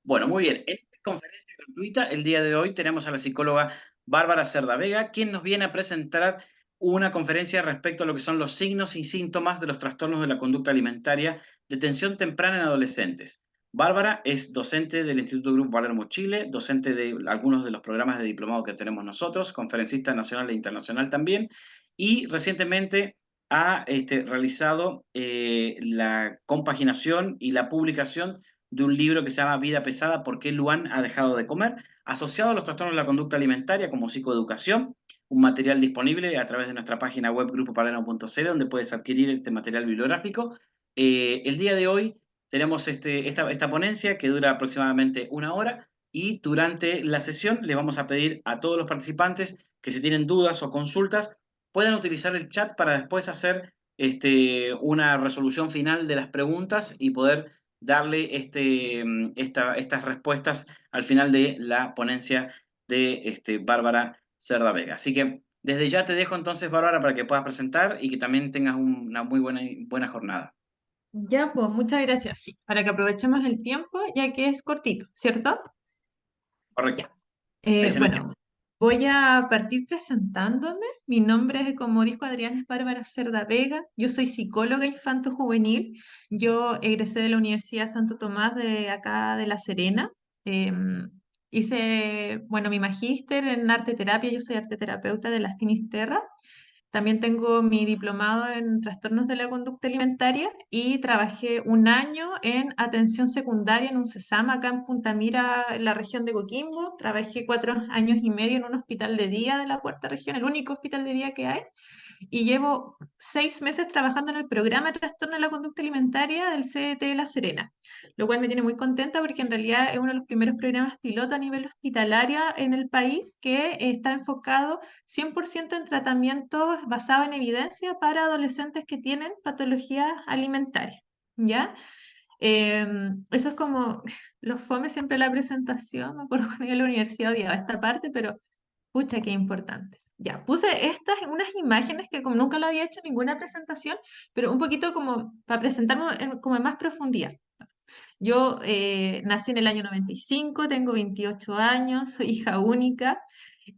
Bueno, muy bien. En esta conferencia gratuita, el día de hoy tenemos a la psicóloga Bárbara Cerda Vega, quien nos viene a presentar una conferencia respecto a lo que son los signos y síntomas de los trastornos de la conducta alimentaria de atención temprana en adolescentes. Bárbara es docente del Instituto Grupo Palermo Chile, docente de algunos de los programas de diplomado que tenemos nosotros, conferencista nacional e internacional también, y recientemente ha realizado la compaginación y la publicación de un libro que se llama Vida Pesada, ¿por qué Luan ha dejado de comer?, asociado a los trastornos de la conducta alimentaria como psicoeducación, un material disponible a través de nuestra página web grupopalermo.cl, donde puedes adquirir este material bibliográfico. El día de hoy tenemos esta ponencia que dura aproximadamente una hora y durante la sesión le vamos a pedir a todos los participantes que si tienen dudas o consultas puedan utilizar el chat para después hacer una resolución final de las preguntas y poder darle estas respuestas al final de la ponencia de Bárbara Cerda Vega. Así que desde ya te dejo entonces, Bárbara, para que puedas presentar y que también tengas una muy buena jornada. Ya, pues muchas gracias. Sí, para que aprovechemos el tiempo, ya que es cortito, ¿cierto? Correcto. Ya. Excelente. Bueno, voy a partir presentándome. Mi nombre es, como dijo Adrián, es Bárbara Cerda Vega. Yo soy psicóloga infanto-juvenil. Yo egresé de la Universidad Santo Tomás de acá de La Serena. Hice, bueno, mi magíster en arte terapia. Yo soy arte terapeuta de la Finisterra. También tengo mi diplomado en trastornos de la conducta alimentaria y trabajé un año en atención secundaria en un CESAM acá en Punta Mira, en la región de Coquimbo. Trabajé 4 años y medio en un hospital de día de la cuarta región, el único hospital de día que hay, y llevo 6 meses trabajando en el programa de trastorno de la conducta alimentaria del CDT de La Serena, lo cual me tiene muy contenta porque en realidad es uno de los primeros programas piloto a nivel hospitalario en el país que está enfocado 100% en tratamientos basados en evidencia para adolescentes que tienen patologías alimentarias, ¿ya? Eso es como los fome siempre la presentación. Me acuerdo cuando iba a la universidad odiaba esta parte, pero pucha, qué importante. Ya, puse estas, unas imágenes que como nunca lo había hecho en ninguna presentación, pero un poquito como para presentarme como en más profundidad. Yo nací en el año 95, tengo 28 años, soy hija única.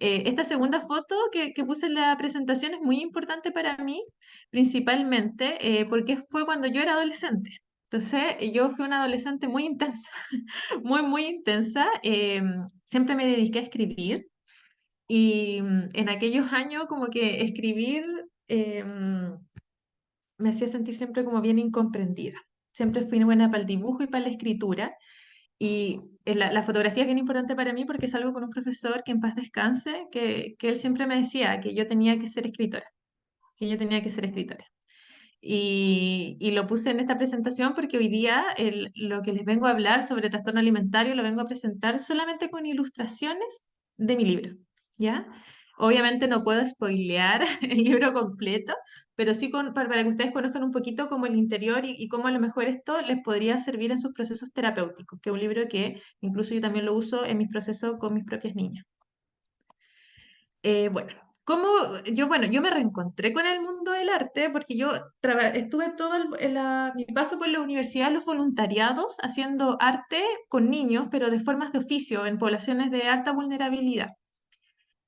Esta segunda foto que puse en la presentación es muy importante para mí, principalmente porque fue cuando yo era adolescente. Entonces, yo fui una adolescente muy intensa, muy intensa. Siempre me dediqué a escribir. Y en aquellos años como que escribir me hacía sentir siempre como bien incomprendida. Siempre fui buena para el dibujo y para la escritura. Y la fotografía es bien importante para mí porque salgo con un profesor que en paz descanse, que él siempre me decía que yo tenía que ser escritora, que yo tenía que ser escritora. Y lo puse en esta presentación porque hoy día lo que les vengo a hablar sobre trastorno alimentario lo vengo a presentar solamente con ilustraciones de mi libro, ¿ya? Obviamente no puedo spoilear el libro completo, pero sí para que ustedes conozcan un poquito como el interior y cómo a lo mejor esto les podría servir en sus procesos terapéuticos, que es un libro que incluso yo también lo uso en mis procesos con mis propias niñas. Bueno, bueno, yo me reencontré con el mundo del arte porque yo estuve todo mi paso por la universidad, los voluntariados, haciendo arte con niños, pero de formas de oficio, en poblaciones de alta vulnerabilidad,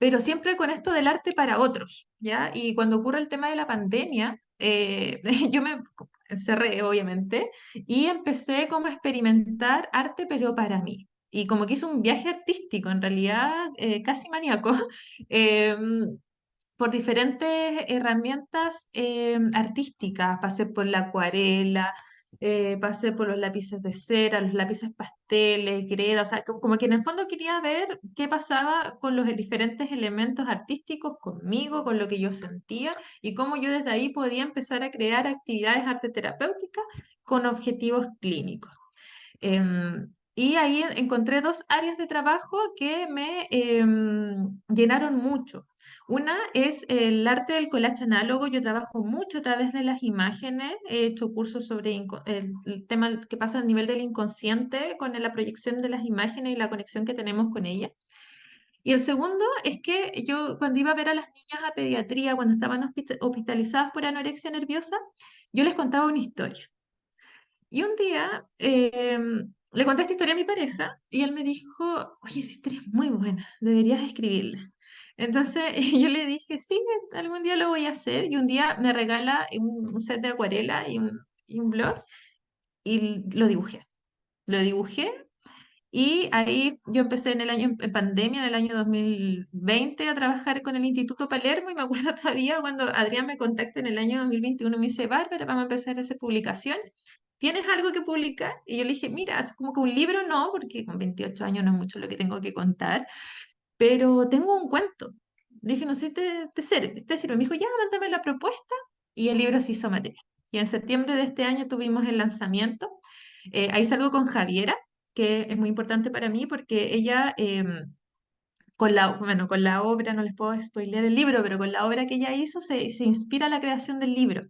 pero siempre con esto del arte para otros, ¿ya? Y cuando ocurre el tema de la pandemia, yo me encerré, obviamente, y empecé como a experimentar arte, pero para mí. Y como que hice un viaje artístico, en realidad casi maníaco, em, por diferentes herramientas artísticas. Pasé por la acuarela, pasé por los lápices de cera, los lápices pasteles, greda, o sea, como que en el fondo quería ver qué pasaba con los diferentes elementos artísticos conmigo, con lo que yo sentía y cómo yo desde ahí podía empezar a crear actividades arte terapéuticas con objetivos clínicos. Y ahí encontré dos áreas de trabajo que me llenaron mucho. Una es el arte del collage análogo. Yo trabajo mucho a través de las imágenes. He hecho cursos sobre el tema que pasa a nivel del inconsciente con la proyección de las imágenes y la conexión que tenemos con ellas. Y el segundo es que yo cuando iba a ver a las niñas a pediatría, cuando estaban hospitalizadas por anorexia nerviosa, yo les contaba una historia. Y un día le conté esta historia a mi pareja y él me dijo, oye, esa historia es muy buena, deberías escribirla. Entonces yo le dije, sí, algún día lo voy a hacer. Y un día me regala un set de acuarela y un blog y lo dibujé. Lo dibujé y ahí yo empecé en el año, en pandemia, en el año 2020, a trabajar con el Instituto Palermo y me acuerdo todavía cuando Adrián me contacta en el año 2021 y me dice, Bárbara, vamos a empezar a hacer publicaciones. ¿Tienes algo que publicar? Y yo le dije, mira, es como que un libro no, porque con 28 años no es mucho lo que tengo que contar, pero tengo un cuento. Le dije, no sé si te sirve, te sirve. Me dijo, ya, mándame la propuesta y el libro se hizo materia. Y en septiembre de este año tuvimos el lanzamiento. Ahí salgo con Javiera, que es muy importante para mí porque ella, bueno, con la obra, no les puedo spoilear el libro, pero con la obra que ella hizo se inspira la creación del libro.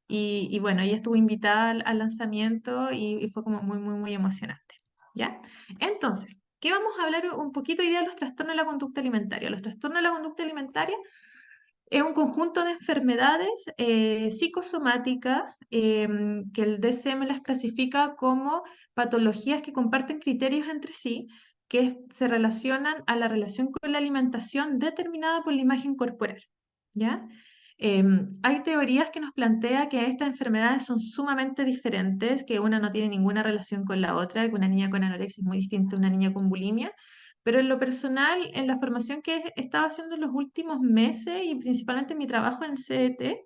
Y bueno, ella estuvo invitada al lanzamiento y fue como muy, muy, muy emocionante. ¿Ya? Entonces, ¿qué vamos a hablar un poquito hoy día de los trastornos de la conducta alimentaria? Los trastornos de la conducta alimentaria es un conjunto de enfermedades psicosomáticas que el DSM las clasifica como patologías que comparten criterios entre sí, que se relacionan a la relación con la alimentación determinada por la imagen corporal. ¿Ya? Hay teorías que nos plantean que estas enfermedades son sumamente diferentes, que una no tiene ninguna relación con la otra, que una niña con anorexia es muy distinta a una niña con bulimia, pero en lo personal, en la formación que he estado haciendo en los últimos meses y principalmente en mi trabajo en el CDT,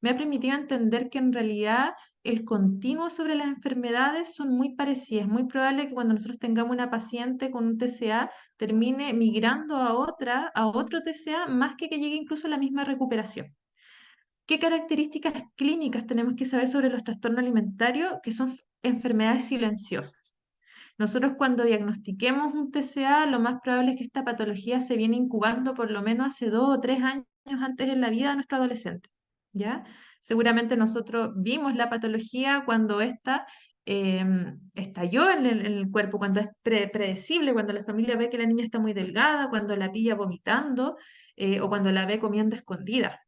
me ha permitido entender que en realidad el continuo sobre las enfermedades son muy parecidas. Es muy probable que cuando nosotros tengamos una paciente con un TCA termine migrando a otra, a otro TCA, más que llegue incluso a la misma recuperación. ¿Qué características clínicas tenemos que saber sobre los trastornos alimentarios, que son enfermedades silenciosas? Nosotros cuando diagnostiquemos un TCA, lo más probable es que esta patología se viene incubando por lo menos hace 2 o 3 años antes en la vida de nuestro adolescente, ¿ya? Seguramente nosotros vimos la patología cuando esta estalló en el cuerpo, cuando es predecible, cuando la familia ve que la niña está muy delgada, cuando la pilla vomitando o cuando la ve comiendo escondida.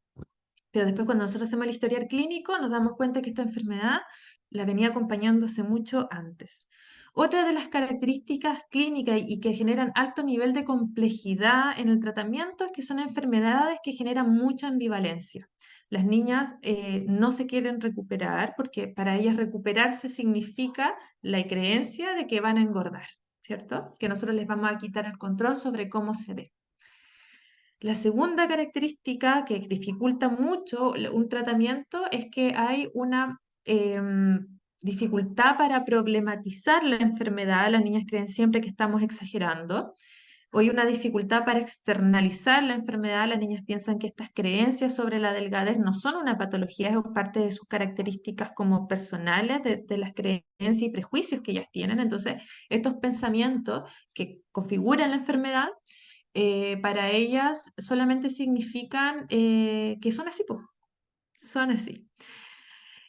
Pero después cuando nosotros hacemos el historial clínico nos damos cuenta que esta enfermedad la venía acompañando hace mucho antes. Otra de las características clínicas y que generan alto nivel de complejidad en el tratamiento es que son enfermedades que generan mucha ambivalencia. Las niñas no se quieren recuperar porque para ellas recuperarse significa la creencia de que van a engordar, ¿cierto? Que nosotros les vamos a quitar el control sobre cómo se ve. La segunda característica que dificulta mucho un tratamiento es que hay una dificultad para problematizar la enfermedad. Las niñas creen siempre que estamos exagerando. O hay una dificultad para externalizar la enfermedad. Las niñas piensan que estas creencias sobre la delgadez no son una patología, es parte de sus características como personales, de las creencias y prejuicios que ellas tienen. Entonces, estos pensamientos que configuran la enfermedad para ellas solamente significan que son así, pues, son así.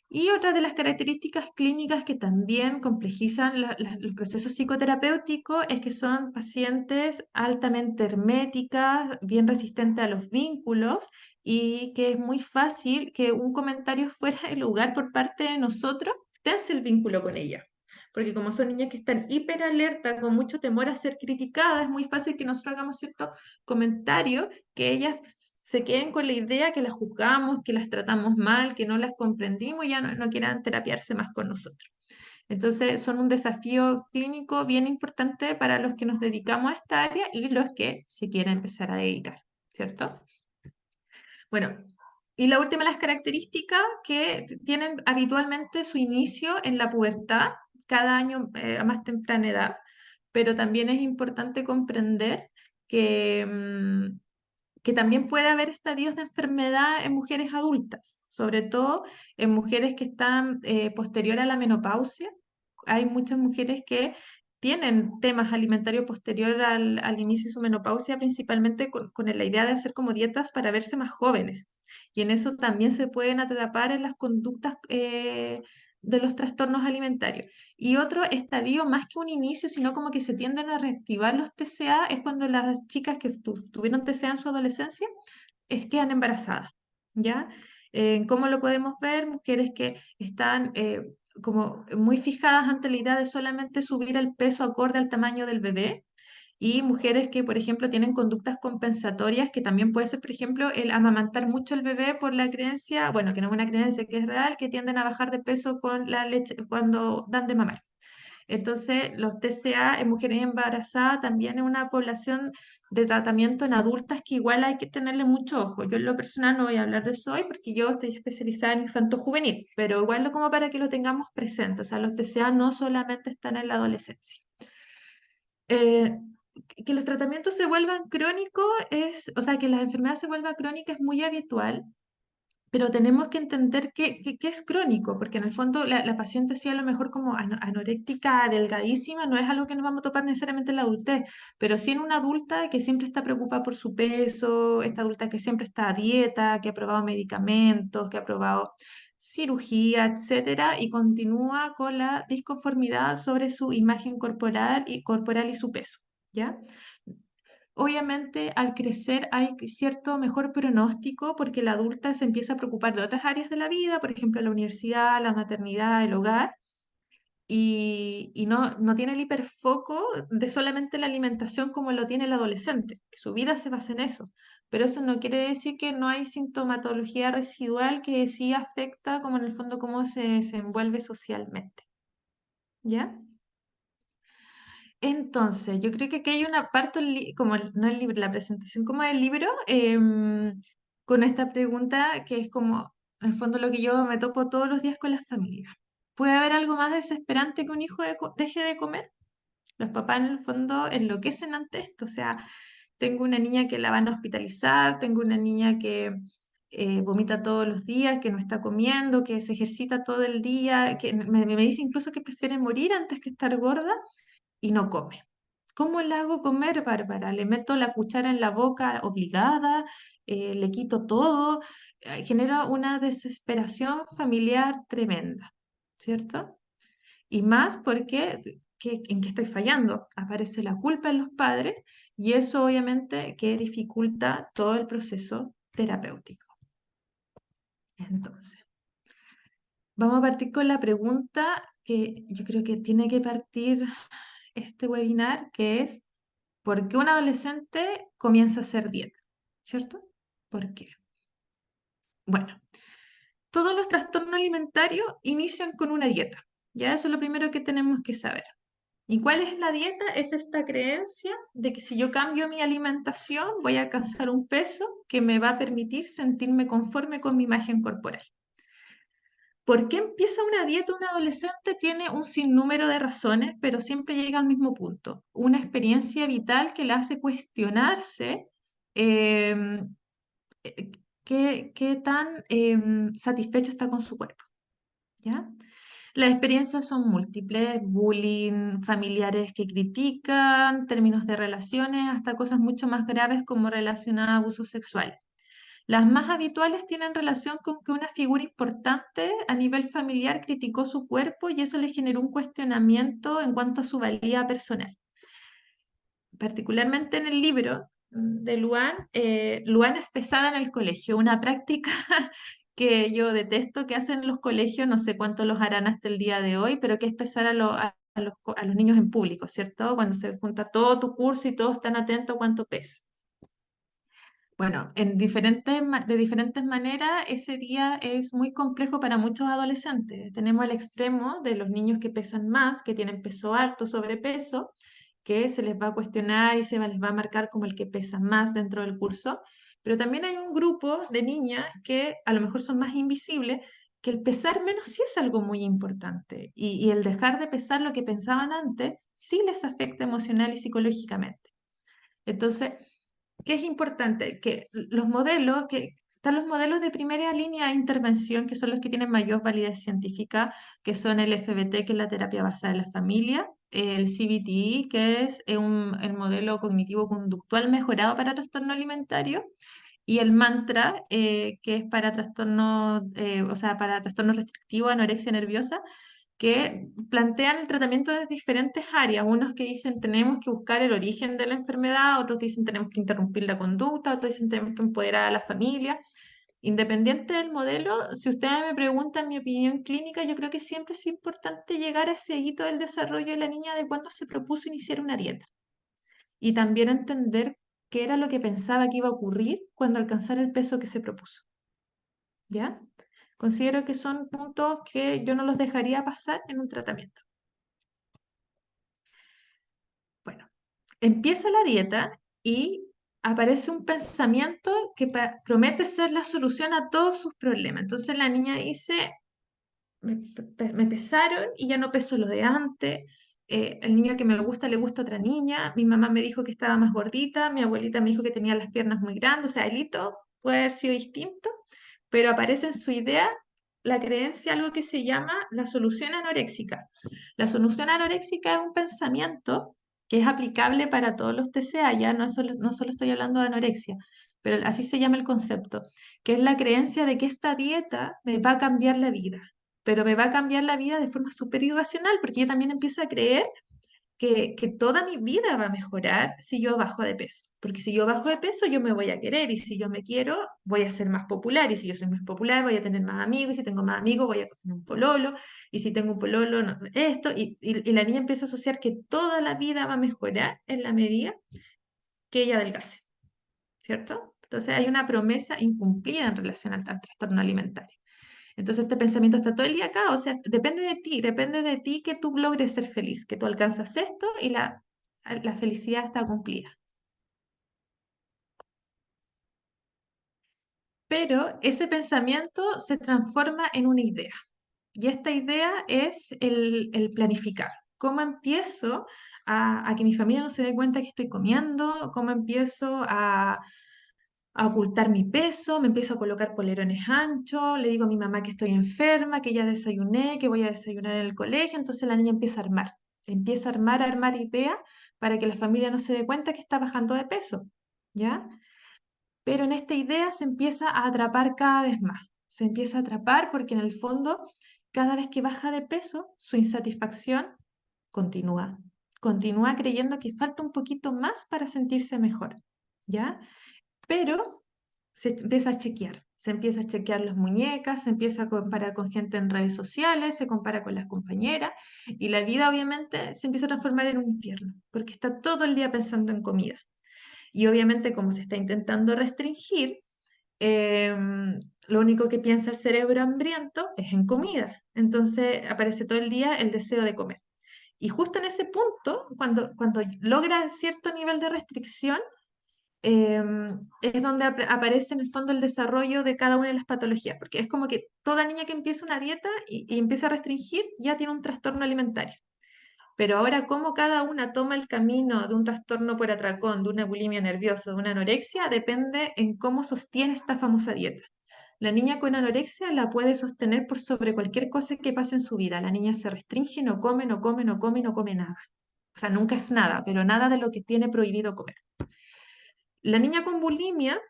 Y otra de las características clínicas que también complejizan los procesos psicoterapéuticos es que son pacientes altamente herméticas, bien resistentes a los vínculos y que es muy fácil que un comentario fuera de lugar por parte de nosotros tense el vínculo con ella. Porque como son niñas que están hiperalerta, con mucho temor a ser criticadas, es muy fácil que nosotros hagamos ciertos comentarios que ellas se queden con la idea que las juzgamos, que las tratamos mal, que no las comprendimos y ya no quieran terapiarse más con nosotros. Entonces, son un desafío clínico bien importante para los que nos dedicamos a esta área y los que se quieren empezar a dedicar, ¿cierto? Bueno, y la última de las características que tienen habitualmente su inicio en la pubertad, cada año a más temprana edad, pero también es importante comprender que, que también puede haber estadios de enfermedad en mujeres adultas, sobre todo en mujeres que están posterior a la menopausia. Hay muchas mujeres que tienen temas alimentarios posterior al inicio de su menopausia, principalmente con la idea de hacer como dietas para verse más jóvenes. Y en eso también se pueden atrapar en las conductas de los trastornos alimentarios. Y otro estadio, más que un inicio, sino como que se tienden a reactivar los TCA, es cuando las chicas que tuvieron TCA en su adolescencia quedan embarazadas, ¿ya? ¿Cómo lo podemos ver? Mujeres que están como muy fijadas ante la idea de solamente subir el peso acorde al tamaño del bebé, y mujeres que, por ejemplo, tienen conductas compensatorias, que también puede ser, por ejemplo, el amamantar mucho al bebé por la creencia, bueno, que no es una creencia, que es real, que tienden a bajar de peso con la leche cuando dan de mamar. Entonces, los TCA en mujeres embarazadas también es una población de tratamiento en adultas que igual hay que tenerle mucho ojo. Yo en lo personal no voy a hablar de eso hoy porque yo estoy especializada en infanto juvenil, pero igual como para que lo tengamos presente. O sea, los TCA no solamente están en la adolescencia. Eh, que los tratamientos se vuelvan crónicos o sea, que la enfermedad se vuelva crónica es muy habitual, pero tenemos que entender qué es crónico, porque en el fondo la paciente sí a lo mejor como anoréctica, delgadísima, no es algo que nos vamos a topar necesariamente en la adultez, pero sí en una adulta que siempre está preocupada por su peso, esta adulta que siempre está a dieta, que ha probado medicamentos, que ha probado cirugía, etcétera, y continúa con la disconformidad sobre su imagen corporal y su peso, ¿ya? Obviamente, al crecer hay cierto mejor pronóstico porque la adulta se empieza a preocupar de otras áreas de la vida, por ejemplo, la universidad, la maternidad, el hogar, y no tiene el hiperfoco de solamente la alimentación como lo tiene el adolescente, que su vida se basa en eso. Pero eso no quiere decir que no hay sintomatología residual que sí afecta, como en el fondo, cómo se envuelve socialmente. ¿Ya? Entonces, yo creo que aquí hay una parte, como no el libro, la presentación como del libro, con esta pregunta que es como, en el fondo, lo que yo me topo todos los días con las familias. ¿Puede haber algo más desesperante que un hijo deje de comer? Los papás, en el fondo, enloquecen ante esto. O sea, tengo una niña que la van a hospitalizar, tengo una niña que vomita todos los días, que no está comiendo, que se ejercita todo el día, que me dice incluso que prefiere morir antes que estar gorda y no come. ¿Cómo la hago comer, Bárbara? Le meto la cuchara en la boca obligada, le quito todo, genera una desesperación familiar tremenda, ¿cierto? Y más porque, ¿en qué estoy fallando? Aparece la culpa en los padres y eso obviamente que dificulta todo el proceso terapéutico. Entonces, vamos a partir con la pregunta que yo creo que tiene que partir este webinar, que es ¿por qué un adolescente comienza a hacer dieta? ¿Cierto? ¿Por qué? Bueno, todos los trastornos alimentarios inician con una dieta. Ya eso es lo primero que tenemos que saber. ¿Y cuál es la dieta? Es esta creencia de que si yo cambio mi alimentación voy a alcanzar un peso que me va a permitir sentirme conforme con mi imagen corporal. ¿Por qué empieza una dieta un adolescente? Tiene un sinnúmero de razones, pero siempre llega al mismo punto. Una experiencia vital que la hace cuestionarse em, qué tan satisfecho está con su cuerpo, ¿ya? Las experiencias son múltiples: bullying, familiares que critican, términos de relaciones, hasta cosas mucho más graves como relacionadas a abusos sexuales. Las más habituales tienen relación con que una figura importante a nivel familiar criticó su cuerpo y eso le generó un cuestionamiento en cuanto a su valía personal. Particularmente en el libro de Luan, Luan es pesada en el colegio, una práctica que yo detesto que hacen los colegios, no sé cuánto los harán hasta el día de hoy, pero que es pesar a los niños en público, ¿cierto? Cuando se junta todo tu curso y todos están atentos a cuánto pesa. Bueno, de diferentes maneras, ese día es muy complejo para muchos adolescentes. Tenemos el extremo de los niños que pesan más, que tienen peso alto, sobrepeso, que se les va a cuestionar y les va a marcar como el que pesa más dentro del curso. Pero también hay un grupo de niñas que a lo mejor son más invisibles, que el pesar menos sí es algo muy importante. Y el dejar de pesar lo que pensaban antes sí les afecta emocional y psicológicamente. Entonces, ¿qué es importante? Que están los modelos de primera línea de intervención, que son los que tienen mayor validez científica, que son el FBT, que es la terapia basada en la familia, el CBT, que es el modelo cognitivo-conductual mejorado para trastorno alimentario, y el mantra, que es para trastorno, o sea, para trastorno restrictivo, anorexia nerviosa, que plantean el tratamiento desde diferentes áreas. Unos que dicen tenemos que buscar el origen de la enfermedad, otros dicen tenemos que interrumpir la conducta, otros dicen tenemos que empoderar a la familia. Independiente del modelo, si ustedes me preguntan mi opinión clínica, yo creo que siempre es importante llegar a ese hito del desarrollo de la niña de cuando se propuso iniciar una dieta. Y también entender qué era lo que pensaba que iba a ocurrir cuando alcanzara el peso que se propuso. ¿Ya? Considero que son puntos que yo no los dejaría pasar en un tratamiento. Bueno, empieza la dieta y aparece un pensamiento que promete ser la solución a todos sus problemas. Entonces la niña dice, me pesaron y ya no peso lo de antes. El niño que me gusta le gusta a otra niña. Mi mamá me dijo que estaba más gordita. Mi abuelita me dijo que tenía las piernas muy grandes. O sea, el hito puede haber sido distinto, pero aparece en su idea la creencia, algo que se llama la solución anoréxica. La solución anoréxica es un pensamiento que es aplicable para todos los TCA, ya no solo estoy hablando de anorexia, pero así se llama el concepto, que es la creencia de que esta dieta me va a cambiar la vida, pero me va a cambiar la vida de forma súper irracional, porque yo también empiezo a creer que toda mi vida va a mejorar si yo bajo de peso. Porque si yo bajo de peso, yo me voy a querer, y si yo me quiero, voy a ser más popular, y si yo soy más popular, voy a tener más amigos, y si tengo más amigos, voy a tener un pololo, y si tengo un pololo, esto, y la niña empieza a asociar que toda la vida va a mejorar en la medida que ella adelgace, ¿cierto? Entonces hay una promesa incumplida en relación al trastorno alimentario. Entonces este pensamiento está todo el día acá, o sea, depende de ti que tú logres ser feliz, que tú alcanzas esto y la felicidad está cumplida. Pero ese pensamiento se transforma en una idea. Y esta idea es el planificar. ¿Cómo empiezo a que mi familia no se dé cuenta que estoy comiendo? ¿Cómo empiezo a ocultar mi peso? Me empiezo a colocar polerones anchos, le digo a mi mamá que estoy enferma, que ya desayuné, que voy a desayunar en el colegio, entonces la niña empieza a armar, a armar ideas para que la familia no se dé cuenta que está bajando de peso, ¿ya? Pero en esta idea se empieza a atrapar cada vez más, se empieza a atrapar porque en el fondo, cada vez que baja de peso, su insatisfacción continúa, continúa creyendo que falta un poquito más para sentirse mejor, ¿ya? Pero se empieza a chequear las muñecas, se empieza a comparar con gente en redes sociales, se compara con las compañeras y la vida obviamente se empieza a transformar en un infierno, porque está todo el día pensando en comida. Y obviamente como se está intentando restringir, lo único que piensa el cerebro hambriento es en comida. Entonces aparece todo el día el deseo de comer. Y justo en ese punto, cuando logra cierto nivel de restricción, es donde aparece en el fondo el desarrollo de cada una de las patologías, porque es como que toda niña que empieza una dieta y empieza a restringir ya tiene un trastorno alimentario. Pero ahora, cómo cada una toma el camino de un trastorno por atracón, de una bulimia nerviosa, de una anorexia, depende en cómo sostiene esta famosa dieta. La niña con anorexia la puede sostener por sobre cualquier cosa que pase en su vida. La niña se restringe, no come, no come, no come y no come nada. O sea, nunca es nada, pero nada de lo que tiene prohibido comer. La niña con bulimia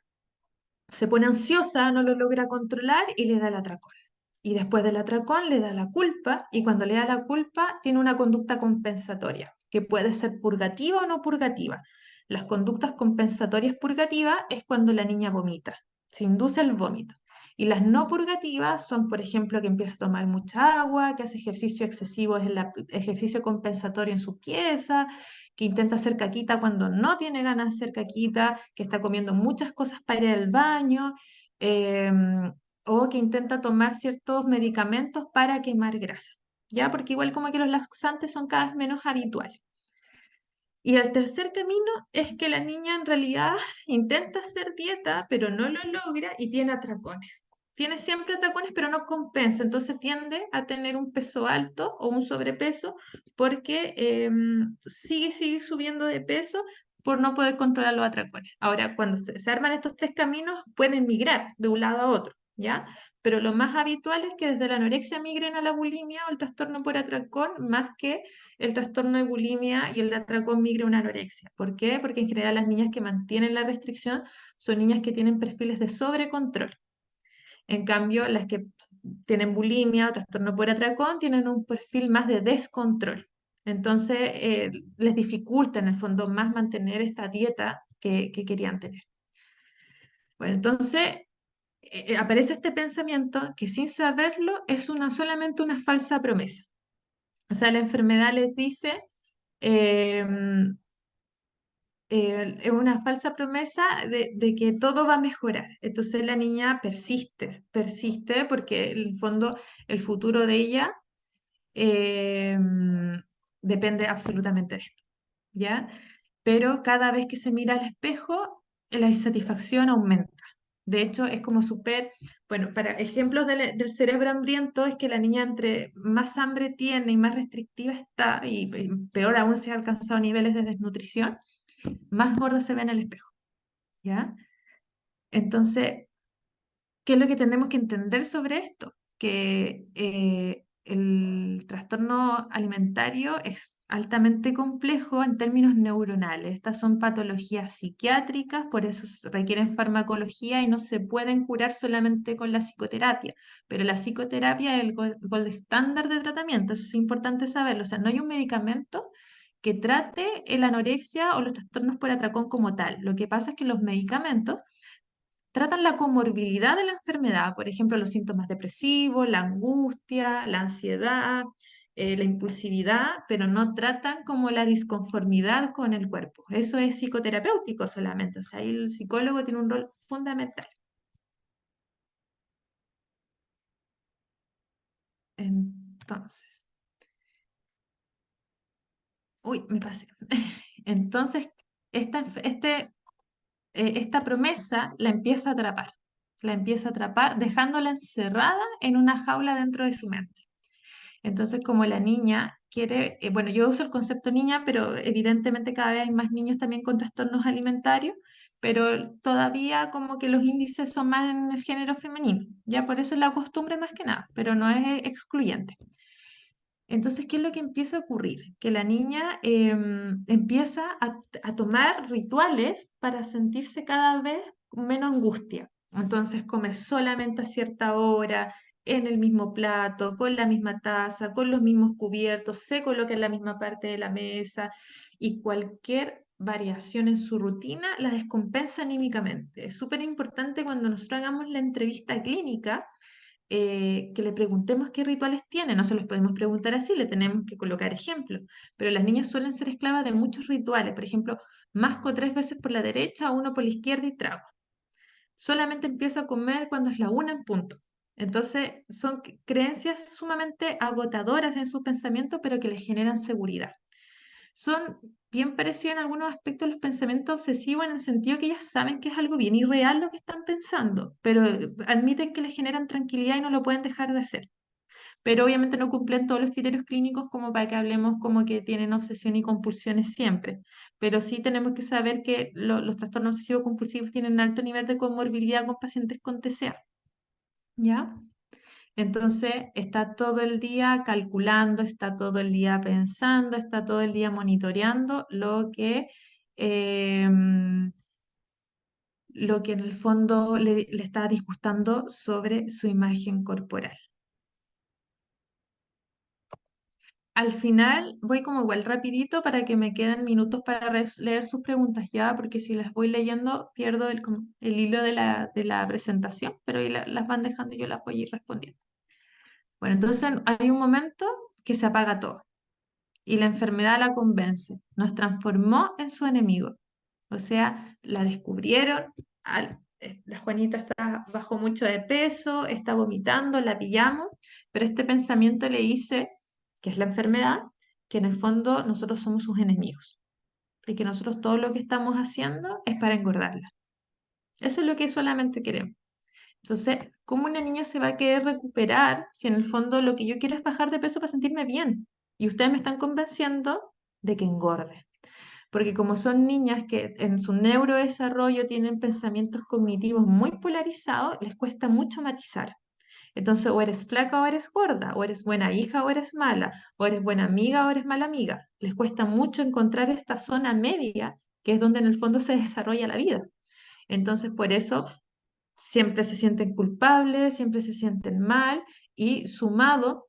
se pone ansiosa, no lo logra controlar y le da el atracón. Y después del atracón le da la culpa y cuando le da la culpa tiene una conducta compensatoria, que puede ser purgativa o no purgativa. Las conductas compensatorias purgativas es cuando la niña vomita, se induce el vómito. Y las no purgativas son, por ejemplo, que empieza a tomar mucha agua, que hace ejercicio excesivo, es el ejercicio compensatorio en su pieza, que intenta hacer caquita cuando no tiene ganas de hacer caquita, que está comiendo muchas cosas para ir al baño, o que intenta tomar ciertos medicamentos para quemar grasa, ¿ya? Porque igual como que los laxantes son cada vez menos habituales. Y el tercer camino es que la niña en realidad intenta hacer dieta, pero no lo logra y tiene atracones. Tiene siempre atracones, pero no compensa, entonces tiende a tener un peso alto o un sobrepeso porque sigue subiendo de peso por no poder controlar los atracones. Ahora, cuando se arman estos tres caminos, pueden migrar de un lado a otro, ¿ya? Pero lo más habitual es que desde la anorexia migren a la bulimia o el trastorno por atracón, más que el trastorno de bulimia y el de atracón migre a una anorexia. ¿Por qué? Porque en general las niñas que mantienen la restricción son niñas que tienen perfiles de sobrecontrol. En cambio, las que tienen bulimia o trastorno por atracón tienen un perfil más de descontrol. Entonces, les dificulta en el fondo más mantener esta dieta que querían tener. Bueno, entonces, aparece este pensamiento que sin saberlo es solamente una falsa promesa. O sea, la enfermedad les dice, em, es una falsa promesa de que todo va a mejorar. Entonces la niña persiste porque en el fondo el futuro de ella depende absolutamente de esto, ¿ya? Pero cada vez que se mira al espejo, la insatisfacción aumenta. De hecho, es como súper, bueno, para ejemplos del cerebro hambriento es que la niña entre más hambre tiene y más restrictiva está, y peor aún si ha alcanzado niveles de desnutrición, más gorda se ve en el espejo, ¿ya? Entonces, ¿qué es lo que tenemos que entender sobre esto? Que el trastorno alimentario es altamente complejo en términos neuronales. Estas son patologías psiquiátricas, por eso requieren farmacología y no se pueden curar solamente con la psicoterapia. Pero la psicoterapia es el gold estándar de tratamiento, eso es importante saberlo. O sea, no hay un medicamento que trate la anorexia o los trastornos por atracón como tal. Lo que pasa es que los medicamentos tratan la comorbilidad de la enfermedad, por ejemplo, los síntomas depresivos, la angustia, la ansiedad, la impulsividad, pero no tratan como la disconformidad con el cuerpo. Eso es psicoterapéutico solamente, o sea, ahí el psicólogo tiene un rol fundamental. Entonces, uy, me pasé. Entonces, esta promesa la empieza a atrapar dejándola encerrada en una jaula dentro de su mente. Entonces, como la niña quiere, bueno, yo uso el concepto niña, pero evidentemente cada vez hay más niños también con trastornos alimentarios, pero todavía como que los índices son más en el género femenino, ya por eso es la costumbre más que nada, pero no es excluyente. Entonces, ¿qué es lo que empieza a ocurrir? Que la niña empieza a tomar rituales para sentirse cada vez con menos angustia. Entonces, come solamente a cierta hora, en el mismo plato, con la misma taza, con los mismos cubiertos, se coloca en la misma parte de la mesa y cualquier variación en su rutina la descompensa anímicamente. Es súper importante cuando nosotros hagamos la entrevista clínica que le preguntemos qué rituales tiene. No se los podemos preguntar así, le tenemos que colocar ejemplos. Pero las niñas suelen ser esclavas de muchos rituales. Por ejemplo, masco 3 veces por la derecha, uno por la izquierda y trago. Solamente empiezo a comer cuando es la una en punto. Entonces, son creencias sumamente agotadoras en sus pensamientos, pero que les generan seguridad. Son bien parecidos en algunos aspectos los pensamientos obsesivos en el sentido que ellas saben que es algo bien irreal lo que están pensando, pero admiten que les generan tranquilidad y no lo pueden dejar de hacer. Pero obviamente no cumplen todos los criterios clínicos como para que hablemos como que tienen obsesión y compulsiones siempre. Pero sí tenemos que saber que los trastornos obsesivos compulsivos tienen alto nivel de comorbilidad con pacientes con TCA. ¿Ya? Entonces está todo el día calculando, está todo el día pensando, está todo el día monitoreando em, lo que en el fondo le está disgustando sobre su imagen corporal. Al final voy como igual rapidito para que me queden minutos para leer sus preguntas ya, porque si las voy leyendo pierdo el hilo de la presentación, pero ahí las van dejando y yo las voy a ir respondiendo. Bueno, entonces hay un momento que se apaga todo y la enfermedad la convence, nos transformó en su enemigo. O sea, la descubrieron, la Juanita está bajo mucho de peso, está vomitando, la pillamos, pero este pensamiento le dice, que es la enfermedad, que en el fondo nosotros somos sus enemigos y que nosotros todo lo que estamos haciendo es para engordarla. Eso es lo que solamente queremos. Entonces, ¿cómo una niña se va a querer recuperar si en el fondo lo que yo quiero es bajar de peso para sentirme bien? Y ustedes me están convenciendo de que engorde. Porque como son niñas que en su neurodesarrollo tienen pensamientos cognitivos muy polarizados, les cuesta mucho matizar. Entonces, o eres flaca o eres gorda, o eres buena hija o eres mala, o eres buena amiga o eres mala amiga. Les cuesta mucho encontrar esta zona media, que es donde en el fondo se desarrolla la vida. Entonces, por eso siempre se sienten culpables, siempre se sienten mal y sumado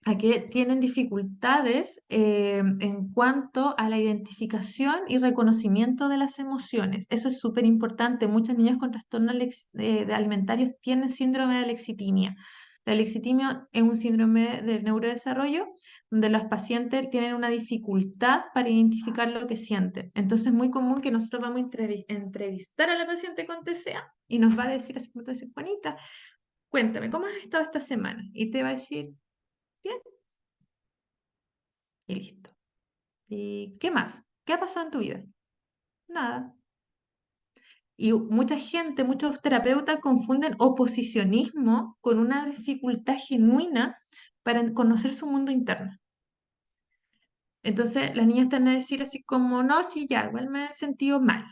a que tienen dificultades en cuanto a la identificación y reconocimiento de las emociones. Eso es súper importante. Muchas niñas con trastornos de alimentarios tienen síndrome de lexitimia. La lexitimia es un síndrome del neurodesarrollo donde los pacientes tienen una dificultad para identificar lo que sienten. Entonces es muy común que nosotros vamos a entrevistar a la paciente con TCA y nos va a decir así como tú dices, Juanita, cuéntame, ¿cómo has estado esta semana? Y te va a decir, bien, y listo. ¿Y qué más? ¿Qué ha pasado en tu vida? Nada. Y mucha gente, muchos terapeutas confunden oposicionismo con una dificultad genuina para conocer su mundo interno. Entonces las niñas están a decir así como, no, sí, ya, igual me he sentido mal.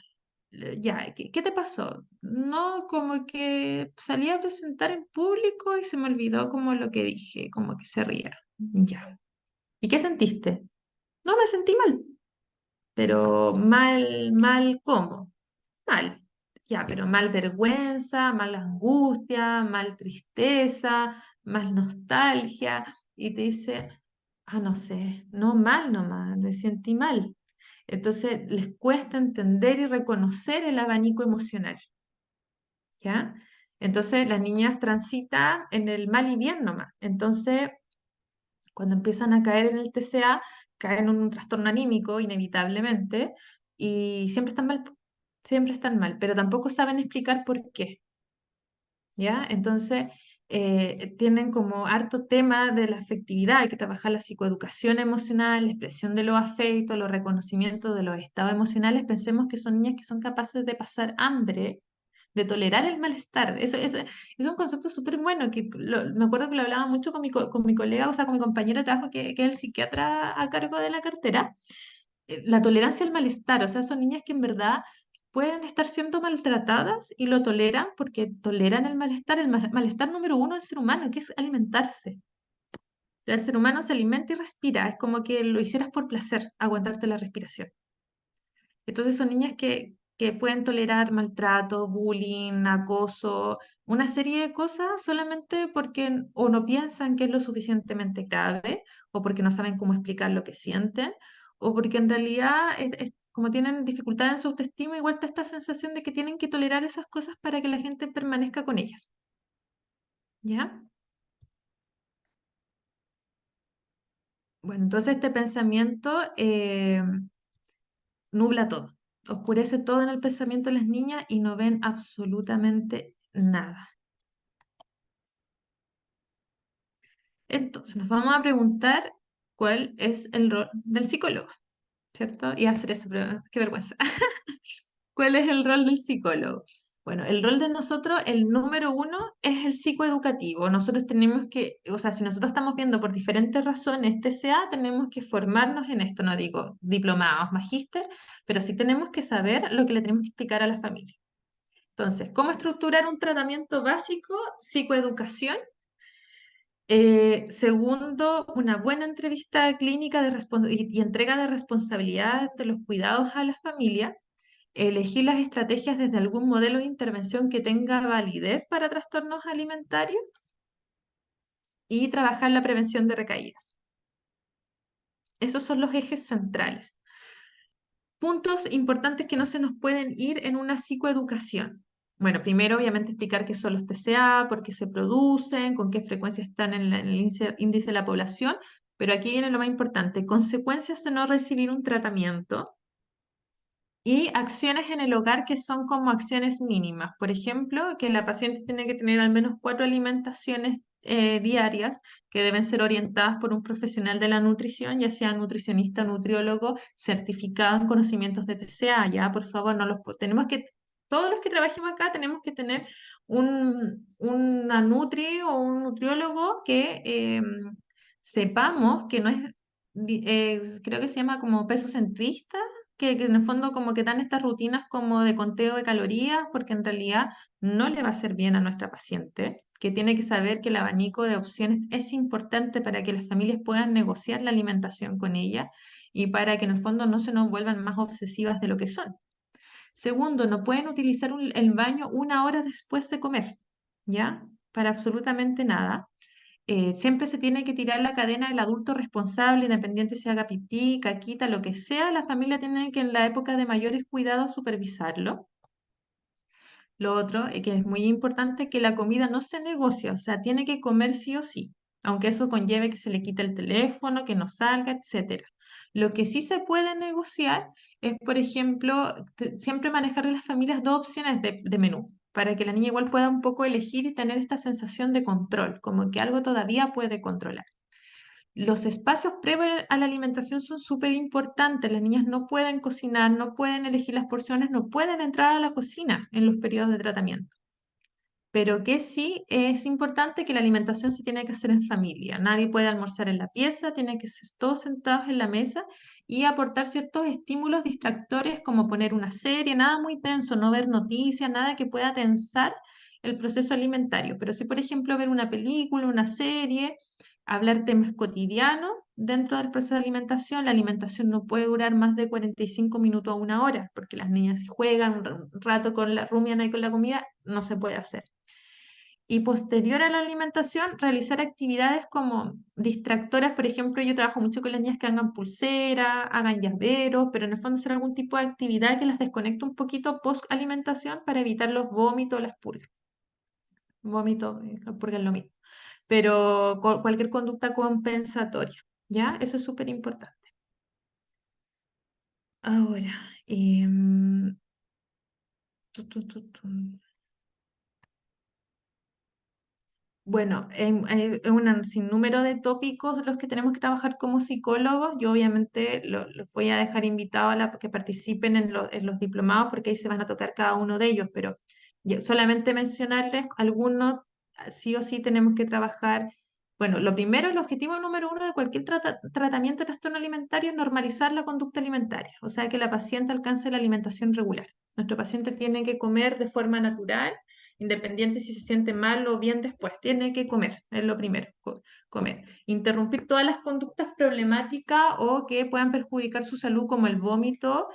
Ya, ¿qué te pasó? No, como que salí a presentar en público y se me olvidó como lo que dije, como que se rieron. Ya. ¿Y qué sentiste? No, me sentí mal. Pero mal, mal, ¿cómo? Mal. Ya, pero mal vergüenza, mal angustia, mal tristeza, mal nostalgia. Y te dice, ah, no sé, no mal nomás, me sentí mal. Entonces les cuesta entender y reconocer el abanico emocional, ¿ya? Entonces las niñas transitan en el mal y bien nomás. Entonces, cuando empiezan a caer en el TCA, caen en un trastorno anímico, inevitablemente, y siempre están mal, siempre están mal, pero tampoco saben explicar por qué, ¿ya? Entonces, tienen como harto tema de la afectividad, hay que trabajar la psicoeducación emocional, la expresión de los afectos, los reconocimientos de los estados emocionales. Pensemos que son niñas que son capaces de pasar hambre, de tolerar el malestar. Eso es un concepto súper bueno, que me acuerdo que lo hablaba mucho con con mi colega, o sea, con mi compañero de trabajo, que es el psiquiatra a cargo de la cartera. La tolerancia al malestar, o sea, son niñas que en verdad pueden estar siendo maltratadas y lo toleran porque toleran el malestar, malestar número uno del ser humano, que es alimentarse. El ser humano se alimenta y respira, es como que lo hicieras por placer, aguantarte la respiración. Entonces son niñas que pueden tolerar maltrato, bullying, acoso, una serie de cosas solamente porque o no piensan que es lo suficientemente grave, o porque no saben cómo explicar lo que sienten, o porque en realidad, como tienen dificultad en su autoestima, igual está esta sensación de que tienen que tolerar esas cosas para que la gente permanezca con ellas. ¿Ya? Bueno, entonces este pensamiento nubla todo, oscurece todo en el pensamiento de las niñas y no ven absolutamente nada. Entonces, nos vamos a preguntar cuál es el rol del psicólogo, ¿cierto? Y hacer eso, pero qué vergüenza. ¿Cuál es el rol del psicólogo? Bueno, el rol de nosotros, el número uno, es el psicoeducativo. Nosotros tenemos que, o sea, si nosotros estamos viendo por diferentes razones TCA, tenemos que formarnos en esto, no digo diplomados, magíster, pero sí tenemos que saber lo que le tenemos que explicar a la familia. Entonces, ¿cómo estructurar un tratamiento básico? Psicoeducación. Segundo, una buena entrevista clínica y entrega de responsabilidades de los cuidados a la familia. Elegir las estrategias desde algún modelo de intervención que tenga validez para trastornos alimentarios y trabajar la prevención de recaídas. Esos son los ejes centrales. Puntos importantes que no se nos pueden ir en una psicoeducación. Bueno, primero obviamente explicar qué son los TCA, por qué se producen, con qué frecuencia están en el índice de la población, pero aquí viene lo más importante, consecuencias de no recibir un tratamiento y acciones en el hogar que son como acciones mínimas. Por ejemplo, que la paciente tiene que tener al menos 4 alimentaciones diarias que deben ser orientadas por un profesional de la nutrición, ya sea nutricionista o nutriólogo certificado en conocimientos de TCA. Ya, por favor, no los tenemos que, todos los que trabajemos acá tenemos que tener una nutri o un nutriólogo que sepamos que no es, creo que se llama como peso centrista, que en el fondo como que dan estas rutinas como de conteo de calorías, porque en realidad no le va a hacer bien a nuestra paciente, que tiene que saber que el abanico de opciones es importante para que las familias puedan negociar la alimentación con ella y para que en el fondo no se nos vuelvan más obsesivas de lo que son. Segundo, no pueden utilizar el baño 1 hora después de comer, ¿ya? Para absolutamente nada. Siempre se tiene que tirar la cadena del adulto responsable, independiente si haga pipí, caquita, lo que sea, la familia tiene que en la época de mayores cuidados supervisarlo. Lo otro, que es muy importante, que la comida no se negocia, o sea, tiene que comer sí o sí, aunque eso conlleve que se le quite el teléfono, que no salga, etcétera. Lo que sí se puede negociar es, por ejemplo, siempre manejar en las familias dos opciones de menú, para que la niña igual pueda un poco elegir y tener esta sensación de control, como que algo todavía puede controlar. Los espacios previos a la alimentación son súper importantes. Las niñas no pueden cocinar, no pueden elegir las porciones, no pueden entrar a la cocina en los periodos de tratamiento. Pero que sí es importante que la alimentación se tiene que hacer en familia. Nadie puede almorzar en la pieza, tiene que ser todos sentados en la mesa y aportar ciertos estímulos distractores como poner una serie, nada muy tenso, no ver noticias, nada que pueda tensar el proceso alimentario. Pero sí, por ejemplo, ver una película, una serie, hablar temas cotidianos dentro del proceso de alimentación. La alimentación no puede durar más de 45 minutos a una hora, porque las niñas si juegan un rato con la rumian y con la comida, no se puede hacer. Y posterior a la alimentación, realizar actividades como distractoras. Por ejemplo, yo trabajo mucho con las niñas que hagan pulsera, hagan llaveros, pero en el fondo hacer algún tipo de actividad que las desconecte un poquito post alimentación para evitar los vómitos o las purgas. Vómitos, purgas es lo mismo. Pero cualquier conducta compensatoria, ¿ya? Eso es súper importante. Ahora, tu, tu, tu, tu. Bueno, hay un sinnúmero de tópicos los que tenemos que trabajar como psicólogos. Yo obviamente los voy a dejar invitados a que participen en los diplomados porque ahí se van a tocar cada uno de ellos, pero solamente mencionarles algunos, sí o sí tenemos que trabajar. Bueno, lo primero, el objetivo número uno de cualquier tratamiento de trastorno alimentario es normalizar la conducta alimentaria, o sea, que la paciente alcance la alimentación regular. Nuestro paciente tiene que comer de forma natural independiente si se siente mal o bien después, tiene que comer, es lo primero, comer. Interrumpir todas las conductas problemáticas o que puedan perjudicar su salud, como el vómito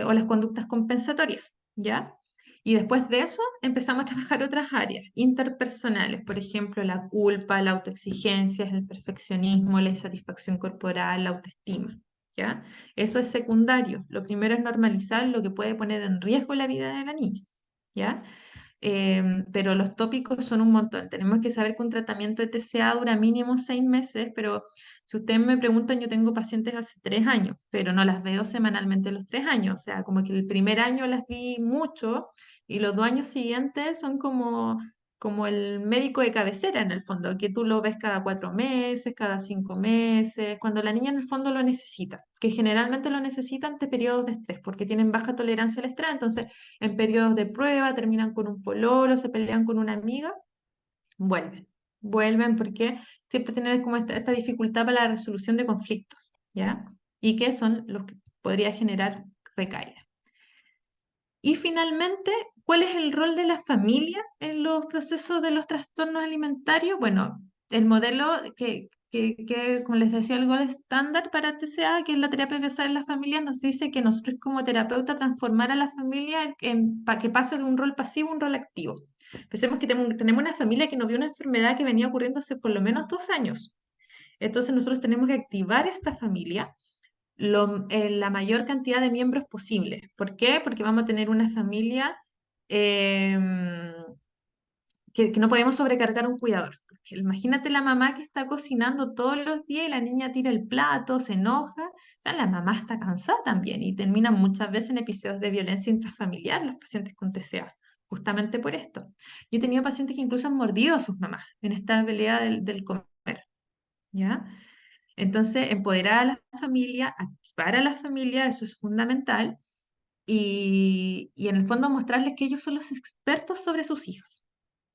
o las conductas compensatorias, ¿ya? Y después de eso empezamos a trabajar otras áreas interpersonales, por ejemplo, la culpa, la autoexigencia, el perfeccionismo, la insatisfacción corporal, la autoestima, ¿ya? Eso es secundario. Lo primero es normalizar lo que puede poner en riesgo la vida de la niña, ¿ya? Pero los tópicos son un montón. Tenemos que saber que un tratamiento de TCA dura mínimo 6 meses, pero si ustedes me preguntan, yo tengo pacientes hace 3 años, pero no las veo semanalmente los 3 años. O sea, como que el primer año las vi mucho y los 2 años siguientes son como el médico de cabecera en el fondo, que tú lo ves cada 4 meses, cada 5 meses, cuando la niña en el fondo lo necesita, que generalmente lo necesita ante periodos de estrés, porque tienen baja tolerancia al estrés, entonces en periodos de prueba, terminan con un pololo, se pelean con una amiga, vuelven. Vuelven porque siempre tienen como esta dificultad para la resolución de conflictos, ¿ya? Y que son los que podría generar recaída. Y finalmente, ¿cuál es el rol de la familia en los procesos de los trastornos alimentarios? Bueno, el modelo como les decía, el gold estándar para TCA, que es la terapia basada en la familia, nos dice que nosotros como terapeuta transformar a la familia para que pase de un rol pasivo a un rol activo. Pensemos que tenemos una familia que nos dio una enfermedad que venía ocurriendo hace por lo menos 2 años. Entonces nosotros tenemos que activar esta familia la mayor cantidad de miembros posible. ¿Por qué? Porque vamos a tener una familia em, que no podemos sobrecargar a un cuidador. Porque imagínate la mamá que está cocinando todos los días y la niña tira el plato, se enoja. O sea, la mamá está cansada también y terminan muchas veces en episodios de violencia intrafamiliar los pacientes con TCA, justamente por esto. Yo he tenido pacientes que incluso han mordido a sus mamás en esta pelea del comer, ¿ya? Entonces, empoderar a la familia, activar a la familia, eso es fundamental. Y en el fondo mostrarles que ellos son los expertos sobre sus hijos,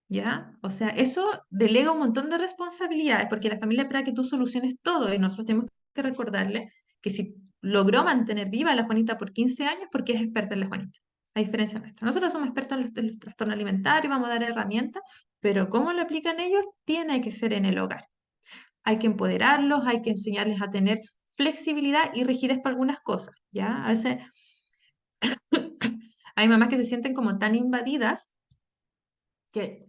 ¿ya? O sea, eso delega un montón de responsabilidades, porque la familia espera que tú soluciones todo y nosotros tenemos que recordarle que si logró mantener viva a la Juanita por 15 años, porque es experta en la Juanita, a diferencia nuestra. Nosotros somos expertos en los trastornos alimentarios, vamos a dar herramientas, pero cómo lo aplican ellos tiene que ser en el hogar. Hay que empoderarlos, hay que enseñarles a tener flexibilidad y rigidez para algunas cosas, ¿ya? A veces hay mamás que se sienten como tan invadidas que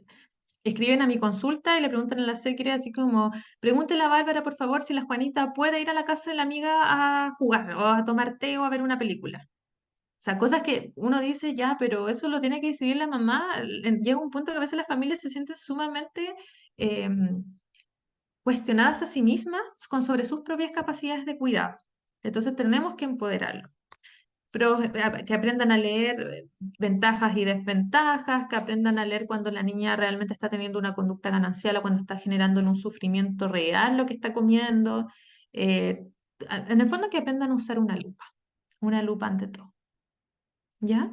escriben a mi consulta y le preguntan en la secre así como, pregúntele a Bárbara, por favor, si la Juanita puede ir a la casa de la amiga a jugar o a tomar té o a ver una película. O sea, cosas que uno dice ya, pero eso lo tiene que decidir la mamá. Llega un punto que a veces las familias se sienten sumamente cuestionadas a sí mismas sobre sus propias capacidades de cuidado. Entonces tenemos que empoderarlo. Pero que aprendan a leer ventajas y desventajas, que aprendan a leer cuando la niña realmente está teniendo una conducta ganancial o cuando está generando un sufrimiento real lo que está comiendo. Eh, en el fondo que aprendan a usar una lupa ante todo. ¿Ya?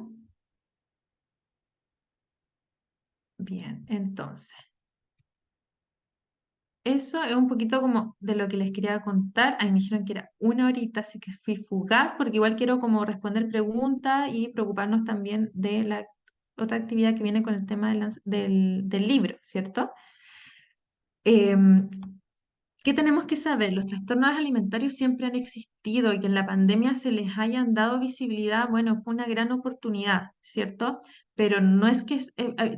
Bien, entonces. Eso es un poquito como de lo que les quería contar. Ahí me dijeron que era una horita, así que fui fugaz, porque igual quiero como responder preguntas y preocuparnos también de la otra actividad que viene con el tema del libro, ¿cierto? Em, ¿Qué tenemos que saber? Los trastornos alimentarios siempre han existido y que en la pandemia se les hayan dado visibilidad, bueno, fue una gran oportunidad, ¿cierto? Pero no es que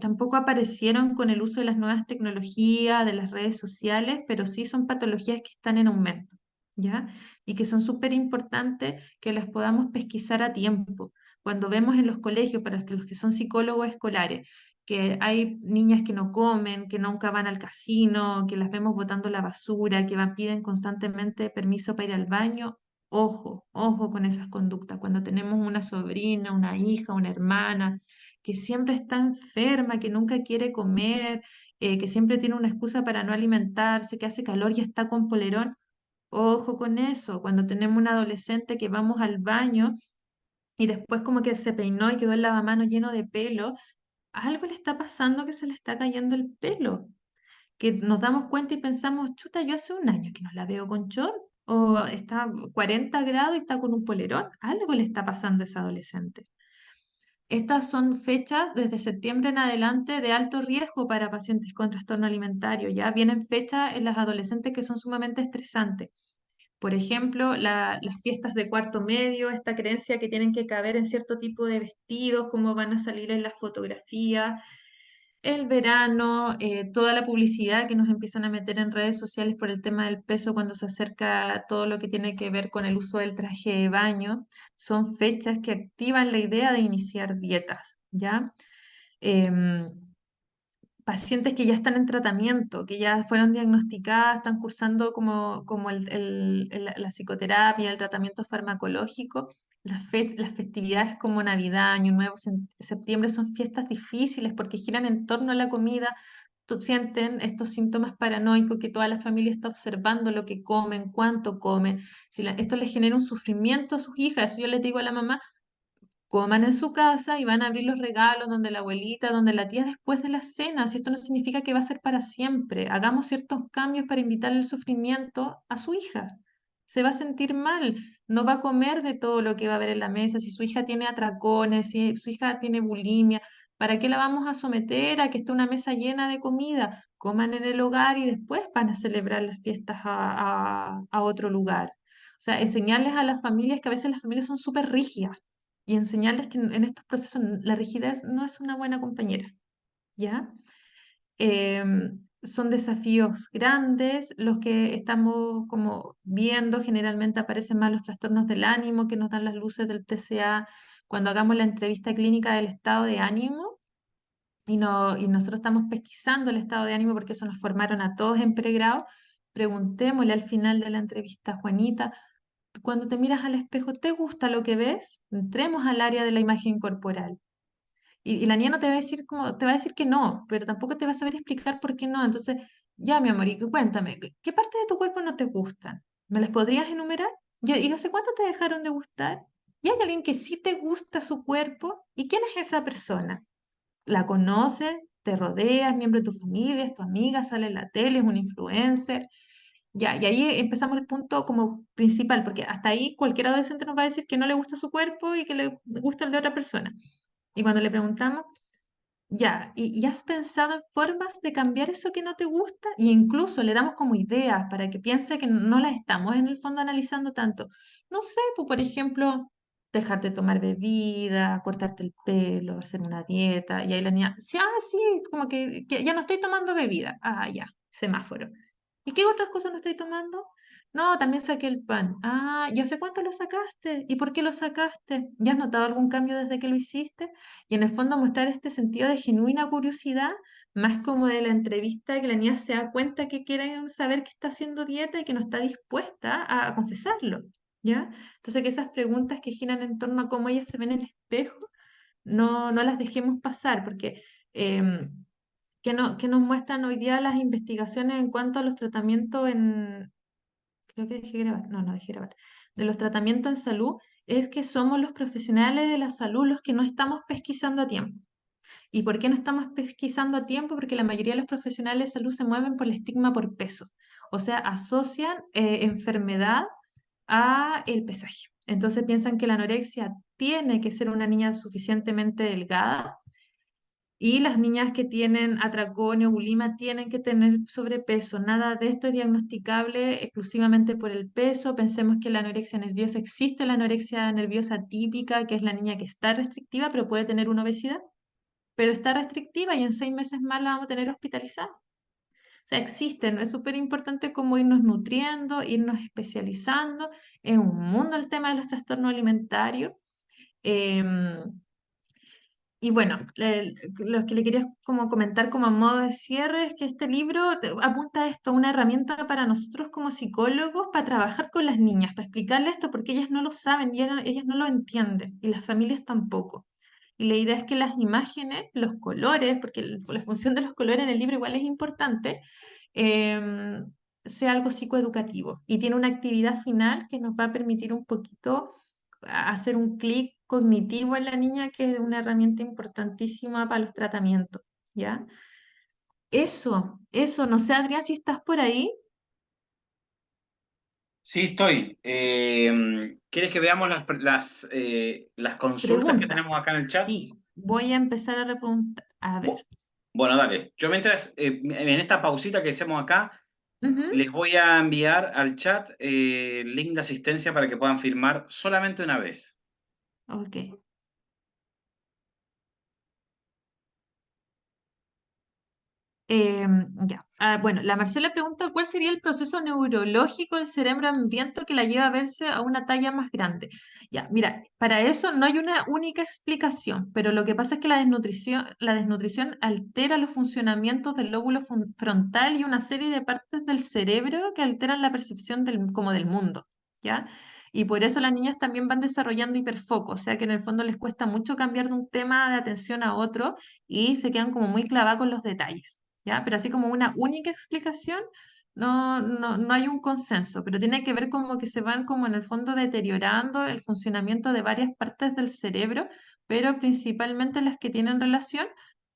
tampoco aparecieron con el uso de las nuevas tecnologías, de las redes sociales, pero sí son patologías que están en aumento, ¿ya? Y que son súper importantes que las podamos pesquisar a tiempo. Cuando vemos en los colegios, para que los que son psicólogos escolares, que hay niñas que no comen, que nunca van al casino, que las vemos botando la basura, que piden constantemente permiso para ir al baño. Ojo, ojo con esas conductas. Cuando tenemos una sobrina, una hija, una hermana que siempre está enferma, que nunca quiere comer, que siempre tiene una excusa para no alimentarse, que hace calor y está con polerón. Ojo con eso. Cuando tenemos un adolescente que vamos al baño y después como que se peinó y quedó el lavamanos lleno de pelo, algo le está pasando que se le está cayendo el pelo, que nos damos cuenta y pensamos, chuta, yo hace un año que no la veo con short, o está a 40 grados y está con un polerón, algo le está pasando a ese adolescente. Estas son fechas desde septiembre en adelante de alto riesgo para pacientes con trastorno alimentario. Ya vienen fechas en las adolescentes que son sumamente estresantes. Por ejemplo, las fiestas de cuarto medio, esta creencia que tienen que caber en cierto tipo de vestidos, cómo van a salir en las fotografías, el verano, toda la publicidad que nos empiezan a meter en redes sociales por el tema del peso cuando se acerca todo lo que tiene que ver con el uso del traje de baño, son fechas que activan la idea de iniciar dietas, ¿ya? Em, Pacientes que ya están en tratamiento, que ya fueron diagnosticadas, están cursando como la psicoterapia, el tratamiento farmacológico. Las festividades como Navidad, Año Nuevo, septiembre son fiestas difíciles porque giran en torno a la comida. Sienten estos síntomas paranoicos que toda la familia está observando lo que comen, cuánto comen. Si esto les genera un sufrimiento a sus hijas, eso yo les digo a la mamá, coman en su casa y van a abrir los regalos donde la abuelita, donde la tía después de las cenas. Y esto no significa que va a ser para siempre. Hagamos ciertos cambios para invitar el sufrimiento a su hija. Se va a sentir mal, no va a comer de todo lo que va a haber en la mesa. Si su hija tiene atracones, si su hija tiene bulimia, ¿para qué la vamos a someter a que esté una mesa llena de comida? Coman en el hogar y después van a celebrar las fiestas a otro lugar. O sea, enseñarles a las familias que a veces las familias son súper rígidas y enseñarles que en estos procesos la rigidez no es una buena compañera, ¿ya? Son desafíos grandes los que estamos como viendo, generalmente aparecen más los trastornos del ánimo que nos dan las luces del TCA cuando hagamos la entrevista clínica del estado de ánimo. Y, no, y nosotros estamos pesquisando el estado de ánimo porque eso nos formaron a todos en pregrado. Preguntémosle al final de la entrevista, Juanita, cuando te miras al espejo, ¿te gusta lo que ves? Entremos al área de la imagen corporal. Y la niña no te va a decir como, te va a decir que no, pero tampoco te va a saber explicar por qué no. Entonces, ya, mi amor, y cuéntame, ¿qué partes de tu cuerpo no te gustan? ¿Me las podrías enumerar? ¿Y hace cuánto te dejaron de gustar? ¿Y hay alguien que sí te gusta su cuerpo? ¿Y quién es esa persona? ¿La conoces? ¿Te rodea? ¿Es miembro de tu familia? ¿Es tu amiga? ¿Sale en la tele? ¿Es un influencer? Ya, y ahí empezamos el punto como principal, porque hasta ahí cualquier adolescente nos va a decir que no le gusta su cuerpo y que le gusta el de otra persona. Y cuando le preguntamos, ya, ¿y has pensado en formas de cambiar eso que no te gusta? Y incluso le damos como ideas para que piense que no las estamos en el fondo analizando tanto. No sé, pues por ejemplo, dejar de tomar bebida, cortarte el pelo, hacer una dieta. Y ahí la niña, sí, sí, como que ya no estoy tomando bebida. Ah, ya, semáforo. ¿Y qué otras cosas no estoy tomando? No, también saqué el pan. Ah, ¿ya sé cuánto lo sacaste? ¿Y por qué lo sacaste? ¿Ya has notado algún cambio desde que lo hiciste? Y en el fondo mostrar este sentido de genuina curiosidad, más como de la entrevista, que la niña se da cuenta que quiere saber que está haciendo dieta y que no está dispuesta a confesarlo, ¿ya? Entonces que esas preguntas que giran en torno a cómo ella se ve en el espejo, no las dejemos pasar, porque em, que nos muestran hoy día las investigaciones en cuanto a los tratamientos en, creo que dejé grabar, no dejé grabar, de los tratamientos en salud, es que somos los profesionales de la salud los que no estamos pesquisando a tiempo. ¿Y por qué no estamos pesquisando a tiempo? Porque la mayoría de los profesionales de salud se mueven por el estigma por peso, o sea, asocian enfermedad a el pesaje. Entonces piensan que la anorexia tiene que ser una niña suficientemente delgada y las niñas que tienen atracón o bulima tienen que tener sobrepeso. Nada de esto es diagnosticable exclusivamente por el peso. Pensemos que la anorexia nerviosa existe, la anorexia nerviosa típica, que es la niña que está restrictiva, pero puede tener una obesidad, pero está restrictiva y en 6 meses más la vamos a tener hospitalizada. O sea, existen, ¿no? Es súper importante como irnos nutriendo, irnos especializando. Es un mundo el tema de los trastornos alimentarios. Em, y bueno, lo que le quería como comentar como a modo de cierre es que este libro apunta a esto, una herramienta para nosotros como psicólogos para trabajar con las niñas, para explicarles esto, porque ellas no lo saben y ellas no lo entienden, y las familias tampoco. Y la idea es que las imágenes, los colores, porque la función de los colores en el libro igual es importante, em, sea algo psicoeducativo. Y tiene una actividad final que nos va a permitir un poquito hacer un clic cognitivo en la niña, que es una herramienta importantísima para los tratamientos, ¿ya? Eso, no sé, Adrián, si estás por ahí. Sí, estoy. ¿Quieres que veamos las consultas que Pregunta. tenemos acá en el chat? Sí, voy a empezar a preguntar. A ver. Bueno, dale. Yo mientras, en esta pausita que hacemos acá, Ujú, les voy a enviar al chat el link de asistencia para que puedan firmar solamente una vez. ok. Ya. Bueno, la Marcela pregunta cuál sería el proceso neurológico del cerebro hambriento que la lleva a verse a una talla más grande. Ya, mira, para eso no hay una única explicación, pero lo que pasa es que la desnutrición altera los funcionamientos del lóbulo frontal y una serie de partes del cerebro que alteran la percepción como del mundo, ¿ya? Y por eso las niñas también van desarrollando hiperfoco, o sea que en el fondo les cuesta mucho cambiar de un tema de atención a otro y se quedan como muy clavadas con los detalles. ¿Ya? Pero así como una única explicación, no hay un consenso, pero tiene que ver como que se van como en el fondo deteriorando el funcionamiento de varias partes del cerebro, pero principalmente las que tienen relación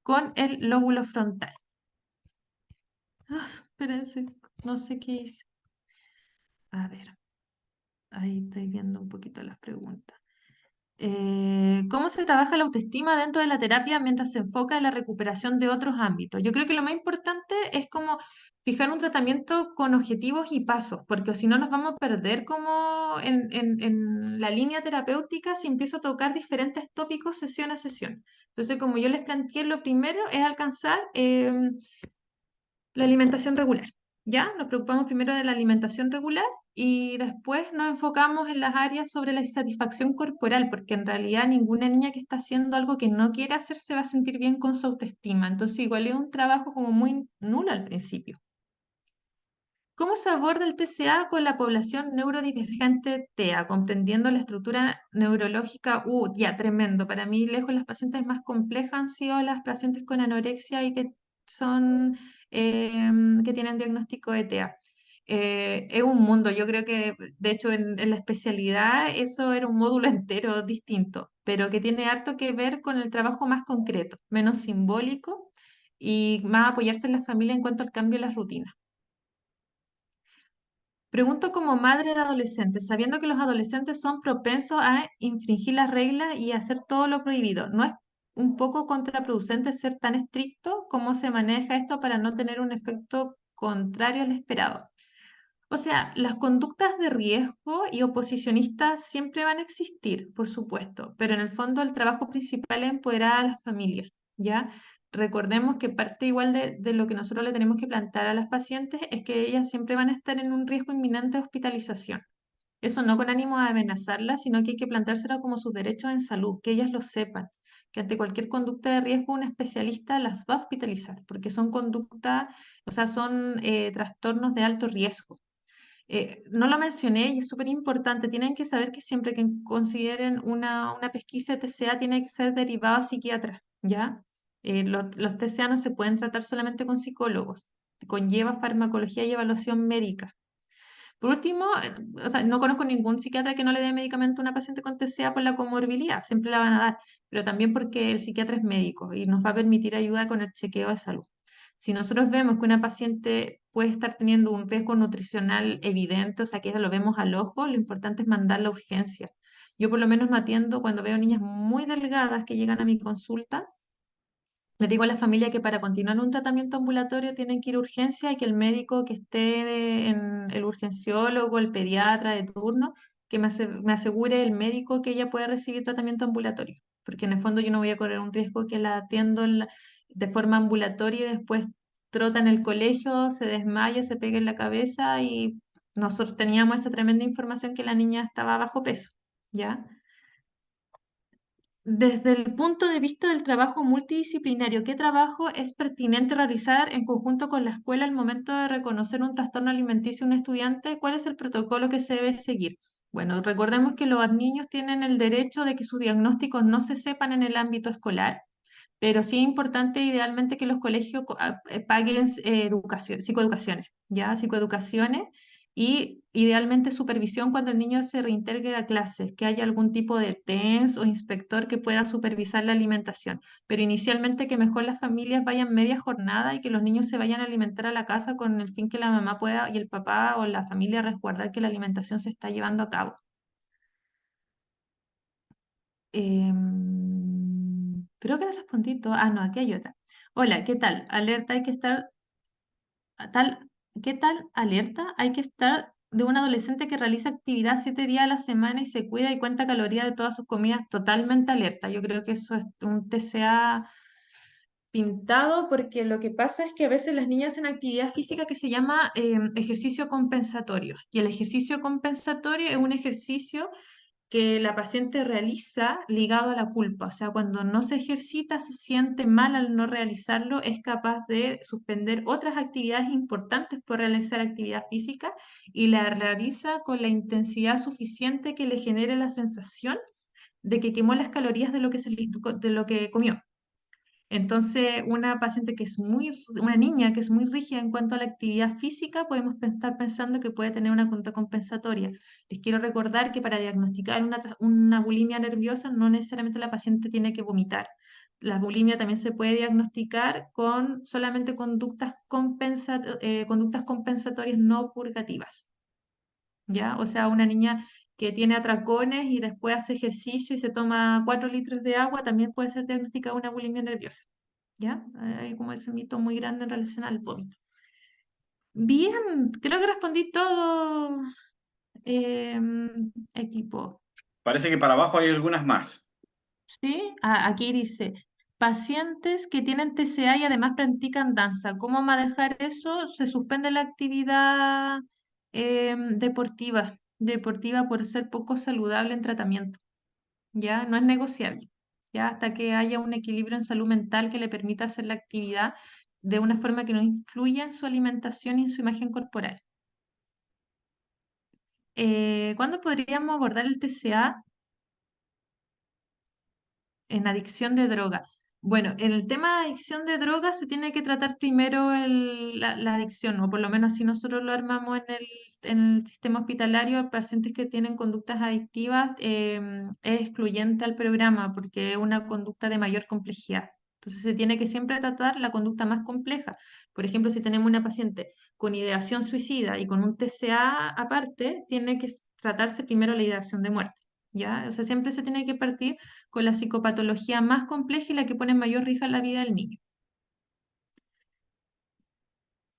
con el lóbulo frontal. Espérense, no sé qué hice. A ver, ahí estoy viendo un poquito las preguntas. ¿Cómo se trabaja la autoestima dentro de la terapia mientras se enfoca en la recuperación de otros ámbitos? Yo creo que lo más importante es como fijar un tratamiento con objetivos y pasos, porque si no nos vamos a perder como en la línea terapéutica si empiezo a tocar diferentes tópicos sesión a sesión. Entonces, como yo les planteé, lo primero es alcanzar la alimentación regular. ¿Ya? Nos preocupamos primero de la alimentación regular y después nos enfocamos en las áreas sobre la satisfacción corporal, porque en realidad ninguna niña que está haciendo algo que no quiere hacer se va a sentir bien con su autoestima. Entonces, igual es un trabajo como muy nulo al principio. ¿Cómo se aborda el TCA con la población neurodivergente TEA, comprendiendo la estructura neurológica? Ya, tremendo. Para mí, lejos las pacientes más complejas han sido las pacientes con anorexia y que son, que tienen diagnóstico de TEA. Es un mundo, yo creo que de hecho en la especialidad eso era un módulo entero distinto, pero que tiene harto que ver con el trabajo más concreto, menos simbólico y más apoyarse en la familia en cuanto al cambio de las rutinas. Pregunto como madre de adolescentes, sabiendo que los adolescentes son propensos a infringir las reglas y a hacer todo lo prohibido, ¿no es un poco contraproducente ser tan estricto? ¿Cómo se maneja esto para no tener un efecto contrario al esperado? O sea, las conductas de riesgo y oposicionistas siempre van a existir, por supuesto, pero en el fondo el trabajo principal es empoderar a las familias, ¿ya? Recordemos que parte igual de lo que nosotros le tenemos que plantear a las pacientes es que ellas siempre van a estar en un riesgo inminente de hospitalización. Eso no con ánimo de amenazarlas, sino que hay que planteárselo como sus derechos en salud, que ellas lo sepan, que ante cualquier conducta de riesgo un especialista las va a hospitalizar, porque son conductas, o sea, son trastornos de alto riesgo. No lo mencioné y es súper importante. Tienen que saber que siempre que consideren una pesquisa de TCA tiene que ser derivado a psiquiatra, ¿ya? Los TCA no se pueden tratar solamente con psicólogos. Conlleva farmacología y evaluación médica. Por último, o sea, no conozco ningún psiquiatra que no le dé medicamento a una paciente con TCA por la comorbilidad, siempre la van a dar, pero también porque el psiquiatra es médico y nos va a permitir ayuda con el chequeo de salud. Si nosotros vemos que una paciente puede estar teniendo un riesgo nutricional evidente, o sea, que lo vemos al ojo, lo importante es mandarla a urgencia. Yo por lo menos no atiendo cuando veo niñas muy delgadas que llegan a mi consulta. Les digo a la familia que para continuar un tratamiento ambulatorio tienen que ir a urgencia y que el médico que esté en el urgenciólogo, el pediatra de turno, que me asegure el médico que ella pueda recibir tratamiento ambulatorio. Porque en el fondo yo no voy a correr un riesgo que la atiendo de forma ambulatoria y después trota en el colegio, se desmaya, se pega en la cabeza y nosotros teníamos esa tremenda información que la niña estaba bajo peso, ¿ya? Desde el punto de vista del trabajo multidisciplinario, ¿qué trabajo es pertinente realizar en conjunto con la escuela al momento de reconocer un trastorno alimenticio en un estudiante? ¿Cuál es el protocolo que se debe seguir? Bueno, recordemos que los niños tienen el derecho de que sus diagnósticos no se sepan en el ámbito escolar, pero sí es importante idealmente que los colegios paguen psicoeducaciones, ¿ya? Psicoeducaciones y idealmente supervisión cuando el niño se reintegre a clases, que haya algún tipo de TENS o inspector que pueda supervisar la alimentación. Pero inicialmente que mejor las familias vayan media jornada y que los niños se vayan a alimentar a la casa con el fin que la mamá pueda y el papá o la familia resguardar que la alimentación se está llevando a cabo. Creo que le respondí todo. Ah, no, aquí hay otra. Hola, ¿qué tal? Alerta, hay que estar tal, ¿qué tal? Alerta, hay que estar de un adolescente que realiza actividad 7 días a la semana y se cuida y cuenta calorías de todas sus comidas, totalmente alerta. Yo creo que eso es un TCA pintado porque lo que pasa es que a veces las niñas hacen actividad física que se llama ejercicio compensatorio. Y el ejercicio compensatorio es un ejercicio que la paciente realiza ligado a la culpa. O sea, cuando no se ejercita, se siente mal al no realizarlo, es capaz de suspender otras actividades importantes por realizar actividad física y la realiza con la intensidad suficiente que le genere la sensación de que quemó las calorías de lo que, de lo que comió. Entonces, una niña que es muy rígida en cuanto a la actividad física, podemos estar pensando que puede tener una conducta compensatoria. Les quiero recordar que para diagnosticar una bulimia nerviosa no necesariamente la paciente tiene que vomitar. La bulimia también se puede diagnosticar con solamente conductas compensatorias no purgativas. ¿Ya? O sea, una niña que tiene atracones y después hace ejercicio y se toma 4 litros de agua, también puede ser diagnosticada una bulimia nerviosa. ¿Ya? Hay como ese mito muy grande en relación al vómito. Bien, creo que respondí todo, equipo. Parece que para abajo hay algunas más. ¿Sí? Aquí dice, pacientes que tienen TCA y además practican danza, ¿cómo manejar eso? Se suspende la actividad deportiva por ser poco saludable en tratamiento, ¿ya? No es negociable, ¿ya? Hasta que haya un equilibrio en salud mental que le permita hacer la actividad de una forma que no influya en su alimentación y en su imagen corporal. ¿Cuándo podríamos abordar el TCA en adicción de droga? Bueno, en el tema de adicción de droga se tiene que tratar primero la adicción, o por lo menos así nosotros lo armamos en el sistema hospitalario. Pacientes que tienen conductas adictivas es excluyente al programa porque es una conducta de mayor complejidad. Entonces se tiene que siempre tratar la conducta más compleja. Por ejemplo, si tenemos una paciente con ideación suicida y con un TCA aparte, tiene que tratarse primero la ideación de muerte. ¿Ya? O sea, siempre se tiene que partir con la psicopatología más compleja y la que pone en mayor riesgo la vida del niño.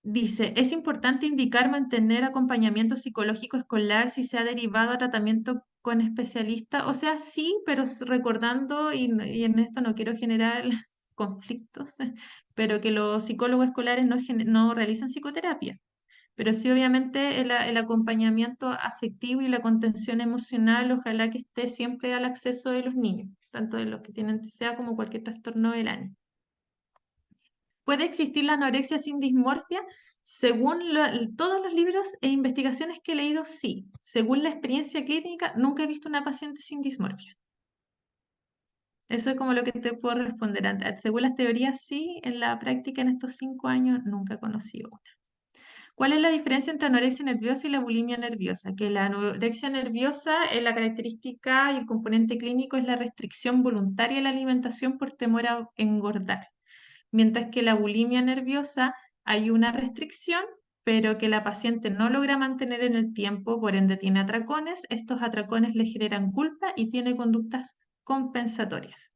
Dice, es importante indicar mantener acompañamiento psicológico escolar si se ha derivado a tratamiento con especialista. O sea, sí, pero recordando, y en esto no quiero generar conflictos, pero que los psicólogos escolares no realizan psicoterapia. Pero sí, obviamente, el acompañamiento afectivo y la contención emocional, ojalá que esté siempre al acceso de los niños, tanto de los que tienen TCA como cualquier trastorno del ánimo. ¿Puede existir la anorexia sin dismorfia? Según todos los libros e investigaciones que he leído, sí. Según la experiencia clínica, nunca he visto una paciente sin dismorfia. Eso es como lo que te puedo responder. Según las teorías, sí. En la práctica, en estos 5 años, nunca he conocido una. ¿Cuál es la diferencia entre anorexia nerviosa y la bulimia nerviosa? Que la anorexia nerviosa, la característica y el componente clínico es la restricción voluntaria de la alimentación por temor a engordar. Mientras que la bulimia nerviosa hay una restricción, pero que la paciente no logra mantener en el tiempo, por ende tiene atracones. Estos atracones le generan culpa y tiene conductas compensatorias.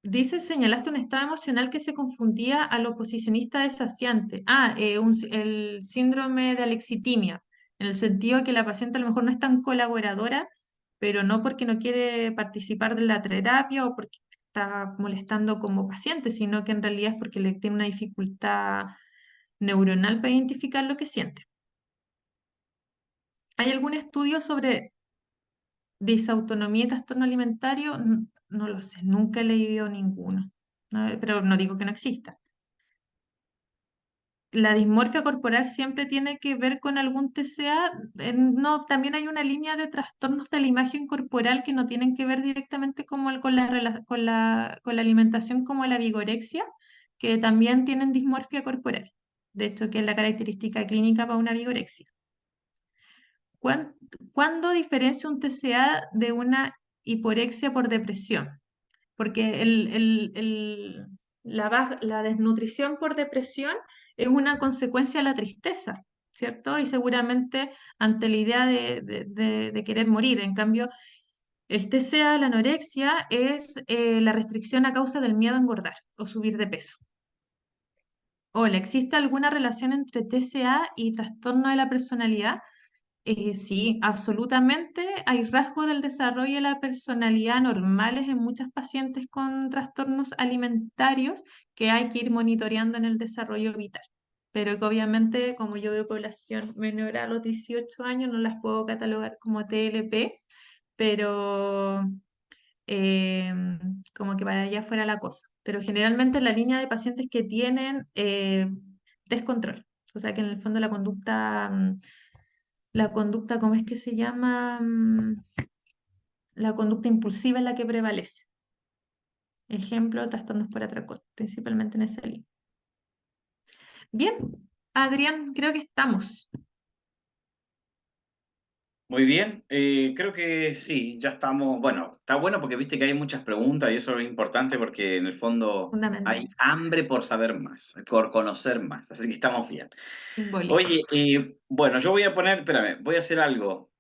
Dice, señalaste un estado emocional que se confundía al oposicionista desafiante. El síndrome de alexitimia, en el sentido de que la paciente a lo mejor no es tan colaboradora, pero no porque no quiere participar de la terapia o porque está molestando como paciente, sino que en realidad es porque le tiene una dificultad neuronal para identificar lo que siente. ¿Hay algún estudio sobre disautonomía y trastorno alimentario? No lo sé, nunca he leído ninguno. Pero no digo que no exista. La dismorfia corporal siempre tiene que ver con algún TCA. No, también hay una línea de trastornos de la imagen corporal que no tienen que ver directamente con la alimentación, como la vigorexia, que también tienen dismorfia corporal. De hecho, que es la característica clínica para una vigorexia. ¿Cuándo diferencia un TCA de una hiporexia por depresión? Porque la desnutrición por depresión es una consecuencia de la tristeza, ¿cierto? Y seguramente ante la idea de querer morir. En cambio, el TCA, la anorexia, es la restricción a causa del miedo a engordar o subir de peso. Hola, ¿existe alguna relación entre TCA y trastorno de la personalidad? Sí, absolutamente. Hay rasgos del desarrollo de la personalidad normales en muchas pacientes con trastornos alimentarios que hay que ir monitoreando en el desarrollo vital. Pero que obviamente, como yo veo población menor a los 18 años, no las puedo catalogar como TLP, pero como que para allá fuera la cosa. Pero generalmente la línea de pacientes que tienen descontrol, o sea que en el fondo la conducta, ¿cómo es que se llama? La conducta impulsiva es la que prevalece. Ejemplo, trastornos por atracón, principalmente en esa línea. Bien, Adrián, creo que estamos. Muy bien, creo que sí, ya estamos. Bueno, está bueno porque viste que hay muchas preguntas y eso es importante porque en el fondo hay Fundamental, hambre por saber más, por conocer más, así que estamos bien. simbólico. Oye, bueno, yo voy a poner, espérame, voy a hacer algo.